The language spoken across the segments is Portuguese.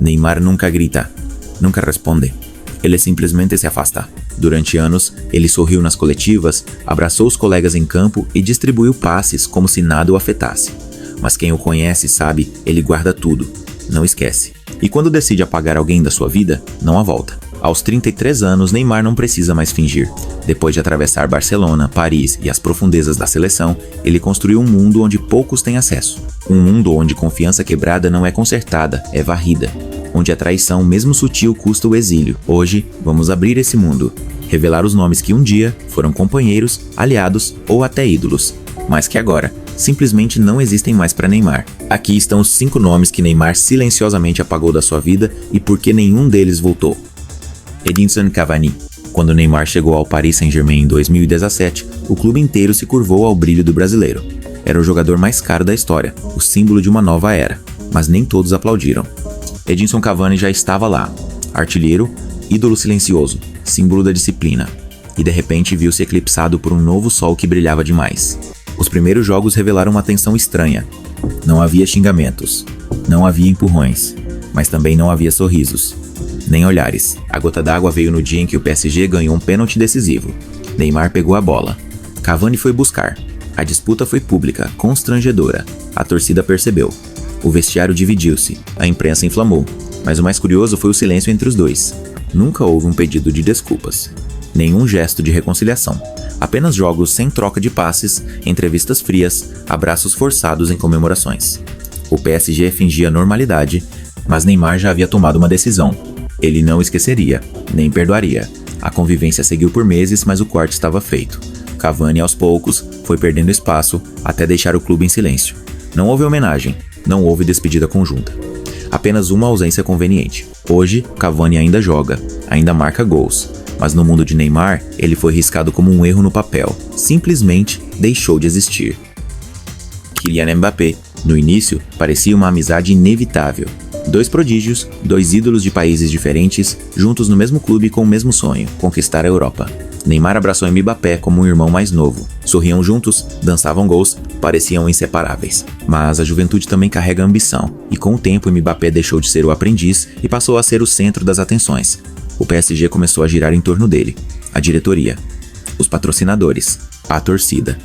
Neymar nunca grita, nunca responde. Ele simplesmente se afasta. Durante anos, ele sorriu nas coletivas, abraçou os colegas em campo e distribuiu passes como se nada o afetasse. Mas quem o conhece sabe, ele guarda tudo, não esquece. E quando decide apagar alguém da sua vida, não há volta. Aos 33 anos, Neymar não precisa mais fingir. Depois de atravessar Barcelona, Paris e as profundezas da seleção, ele construiu um mundo onde poucos têm acesso. Um mundo onde confiança quebrada não é consertada, é varrida. Onde a traição, mesmo sutil, custa o exílio. Hoje, vamos abrir esse mundo. Revelar os nomes que um dia foram companheiros, aliados ou até ídolos. Mas que agora, simplesmente não existem mais para Neymar. Aqui estão os 5 nomes que Neymar silenciosamente apagou da sua vida e por que nenhum deles voltou. Edinson Cavani. Quando Neymar chegou ao Paris Saint-Germain em 2017, o clube inteiro se curvou ao brilho do brasileiro. Era o jogador mais caro da história, o símbolo de uma nova era, mas nem todos aplaudiram. Edinson Cavani já estava lá, artilheiro, ídolo silencioso, símbolo da disciplina, e de repente viu-se eclipsado por um novo sol que brilhava demais. Os primeiros jogos revelaram uma tensão estranha. Não havia xingamentos, não havia empurrões, mas também não havia sorrisos. Nem olhares. A gota d'água veio no dia em que o PSG ganhou um pênalti decisivo. Neymar pegou a bola. Cavani foi buscar. A disputa foi pública, constrangedora. A torcida percebeu. O vestiário dividiu-se. A imprensa inflamou. Mas o mais curioso foi o silêncio entre os dois. Nunca houve um pedido de desculpas. Nenhum gesto de reconciliação. Apenas jogos sem troca de passes, entrevistas frias, abraços forçados em comemorações. O PSG fingia normalidade, mas Neymar já havia tomado uma decisão. Ele não esqueceria, nem perdoaria. A convivência seguiu por meses, mas o corte estava feito. Cavani, aos poucos, foi perdendo espaço até deixar o clube em silêncio. Não houve homenagem, não houve despedida conjunta. Apenas uma ausência conveniente. Hoje, Cavani ainda joga, ainda marca gols. Mas no mundo de Neymar, ele foi riscado como um erro no papel. Simplesmente deixou de existir. Kylian Mbappé. No início, parecia uma amizade inevitável. 2 prodígios, 2 ídolos de países diferentes, juntos no mesmo clube com o mesmo sonho, conquistar a Europa. Neymar abraçou Mbappé como um irmão mais novo. Sorriam juntos, dançavam gols, pareciam inseparáveis. Mas a juventude também carrega ambição, e com o tempo Mbappé deixou de ser o aprendiz e passou a ser o centro das atenções. O PSG começou a girar em torno dele. A diretoria, os patrocinadores, a torcida.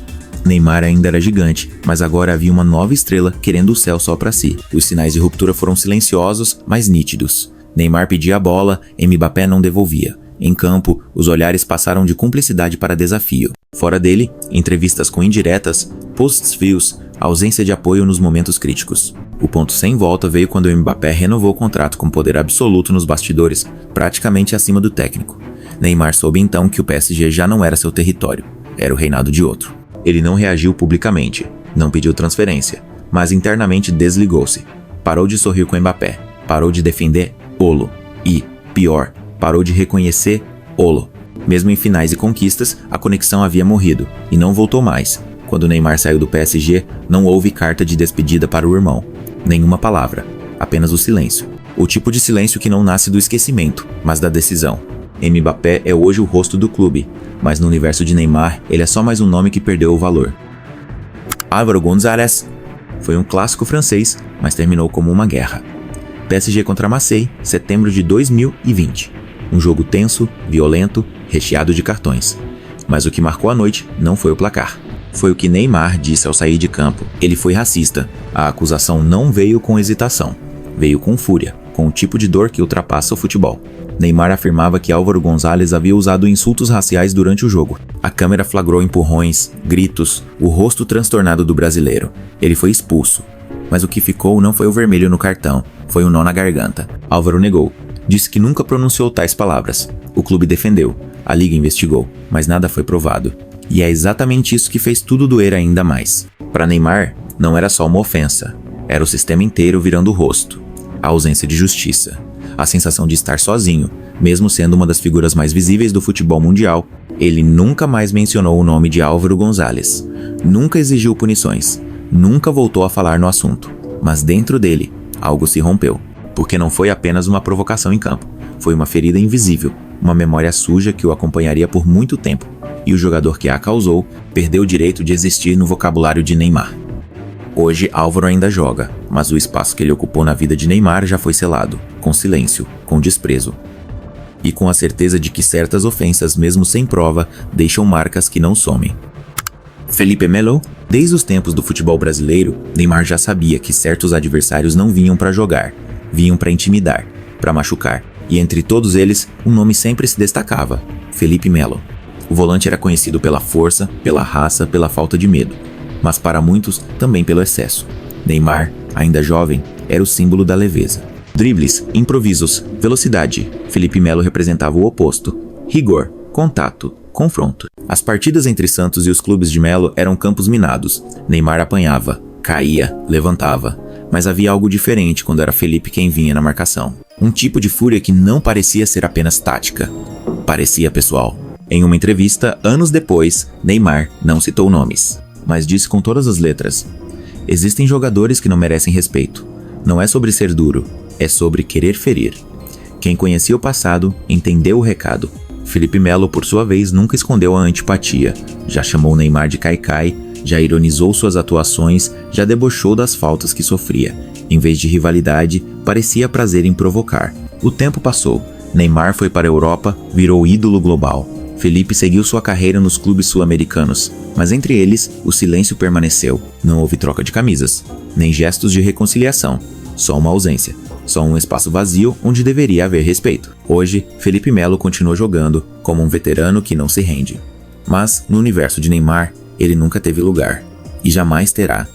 Neymar ainda era gigante, mas agora havia uma nova estrela querendo o céu só para si. Os sinais de ruptura foram silenciosos, mas nítidos. Neymar pedia a bola, Mbappé não devolvia. Em campo, os olhares passaram de cumplicidade para desafio. Fora dele, entrevistas com indiretas, posts frios, ausência de apoio nos momentos críticos. O ponto sem volta veio quando Mbappé renovou o contrato com poder absoluto nos bastidores, praticamente acima do técnico. Neymar soube então que o PSG já não era seu território, era o reinado de outro. Ele não reagiu publicamente, não pediu transferência, mas internamente desligou-se. Parou de sorrir com Mbappé, parou de defender Olo e, pior, parou de reconhecer Olo. Mesmo em finais e conquistas, a conexão havia morrido e não voltou mais. Quando Neymar saiu do PSG, não houve carta de despedida para o irmão. Nenhuma palavra, apenas o silêncio. O tipo de silêncio que não nasce do esquecimento, mas da decisão. Mbappé é hoje o rosto do clube, mas no universo de Neymar, ele é só mais um nome que perdeu o valor. Álvaro González foi um clássico francês, mas terminou como uma guerra. PSG contra Marseille, setembro de 2020. Um jogo tenso, violento, recheado de cartões. Mas o que marcou a noite não foi o placar. Foi o que Neymar disse ao sair de campo. Ele foi racista. A acusação não veio com hesitação. Veio com fúria, com o tipo de dor que ultrapassa o futebol. Neymar afirmava que Álvaro González havia usado insultos raciais durante o jogo. A câmera flagrou empurrões, gritos, o rosto transtornado do brasileiro. Ele foi expulso. Mas o que ficou não foi o vermelho no cartão, foi um nó na garganta. Álvaro negou. Disse que nunca pronunciou tais palavras. O clube defendeu. A liga investigou, mas nada foi provado. E é exatamente isso que fez tudo doer ainda mais. Para Neymar, não era só uma ofensa. Era o sistema inteiro virando o rosto. A ausência de justiça. A sensação de estar sozinho, mesmo sendo uma das figuras mais visíveis do futebol mundial. Ele nunca mais mencionou o nome de Álvaro González. Nunca exigiu punições. Nunca voltou a falar no assunto. Mas dentro dele, algo se rompeu. Porque não foi apenas uma provocação em campo. Foi uma ferida invisível, uma memória suja que o acompanharia por muito tempo. E o jogador que a causou perdeu o direito de existir no vocabulário de Neymar. Hoje Álvaro ainda joga, mas o espaço que ele ocupou na vida de Neymar já foi selado, com silêncio, com desprezo. E com a certeza de que certas ofensas, mesmo sem prova, deixam marcas que não somem. Felipe Melo? Desde os tempos do futebol brasileiro, Neymar já sabia que certos adversários não vinham para jogar, vinham para intimidar, para machucar. E entre todos eles, um nome sempre se destacava: Felipe Melo. O volante era conhecido pela força, pela raça, pela falta de medo, mas para muitos também pelo excesso. Neymar, ainda jovem, era o símbolo da leveza. Dribles, improvisos, velocidade. Felipe Melo representava o oposto: rigor, contato, confronto. As partidas entre Santos e os clubes de Melo eram campos minados. Neymar apanhava, caía, levantava. Mas havia algo diferente quando era Felipe quem vinha na marcação. Um tipo de fúria que não parecia ser apenas tática. Parecia pessoal. Em uma entrevista, anos depois, Neymar não citou nomes, mas disse com todas as letras: existem jogadores que não merecem respeito. Não é sobre ser duro, é sobre querer ferir. Quem conhecia o passado entendeu o recado. Felipe Melo, por sua vez, nunca escondeu a antipatia. Já chamou Neymar de caicai, já ironizou suas atuações, já debochou das faltas que sofria. Em vez de rivalidade, parecia prazer em provocar. O tempo passou. Neymar foi para a Europa, virou ídolo global. Felipe seguiu sua carreira nos clubes sul-americanos, mas entre eles, o silêncio permaneceu. Não houve troca de camisas, nem gestos de reconciliação, só uma ausência. Só um espaço vazio onde deveria haver respeito. Hoje, Felipe Melo continua jogando como um veterano que não se rende. Mas, no universo de Neymar, ele nunca teve lugar. E jamais terá.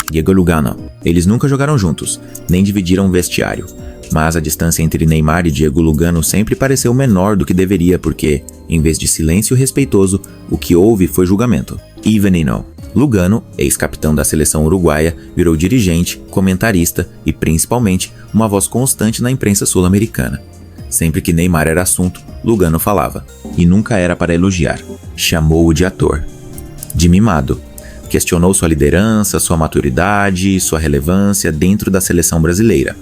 Diego Lugano. Eles nunca jogaram juntos, nem dividiram um vestiário. Mas a distância entre Neymar e Diego Lugano sempre pareceu menor do que deveria porque, em vez de silêncio respeitoso, o que houve foi julgamento. E veneno. Lugano, ex-capitão da seleção uruguaia, virou dirigente, comentarista e, principalmente, uma voz constante na imprensa sul-americana. Sempre que Neymar era assunto, Lugano falava, e nunca era para elogiar. Chamou-o de ator, de mimado. Questionou sua liderança, sua maturidade e sua relevância dentro da seleção brasileira.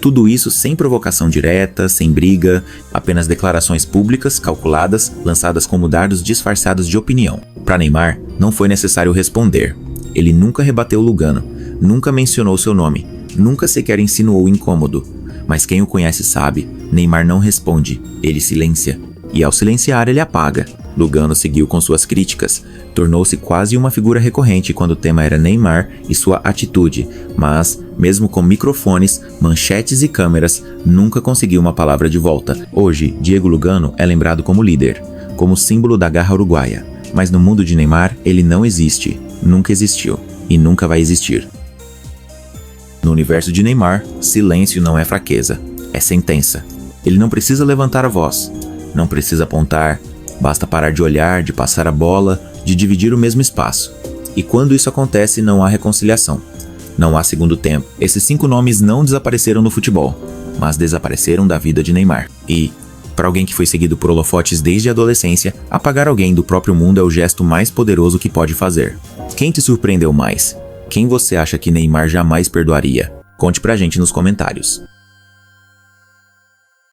Tudo isso sem provocação direta, sem briga, apenas declarações públicas, calculadas, lançadas como dardos disfarçados de opinião. Para Neymar, não foi necessário responder. Ele nunca rebateu Lugano, nunca mencionou seu nome, nunca sequer insinuou incômodo. Mas quem o conhece sabe, Neymar não responde, ele silencia. E ao silenciar, ele apaga. Lugano seguiu com suas críticas. Tornou-se quase uma figura recorrente quando o tema era Neymar e sua atitude, mas, mesmo com microfones, manchetes e câmeras, nunca conseguiu uma palavra de volta. Hoje, Diego Lugano é lembrado como líder, como símbolo da garra uruguaia. Mas no mundo de Neymar, ele não existe, nunca existiu e nunca vai existir. No universo de Neymar, silêncio não é fraqueza, é sentença. Ele não precisa levantar a voz, não precisa apontar, basta parar de olhar, de passar a bola, de dividir o mesmo espaço. E quando isso acontece, não há reconciliação. Não há segundo tempo. Esses 5 nomes não desapareceram no futebol, mas desapareceram da vida de Neymar. E, para alguém que foi seguido por holofotes desde a adolescência, apagar alguém do próprio mundo é o gesto mais poderoso que pode fazer. Quem te surpreendeu mais? Quem você acha que Neymar jamais perdoaria? Conte pra gente nos comentários.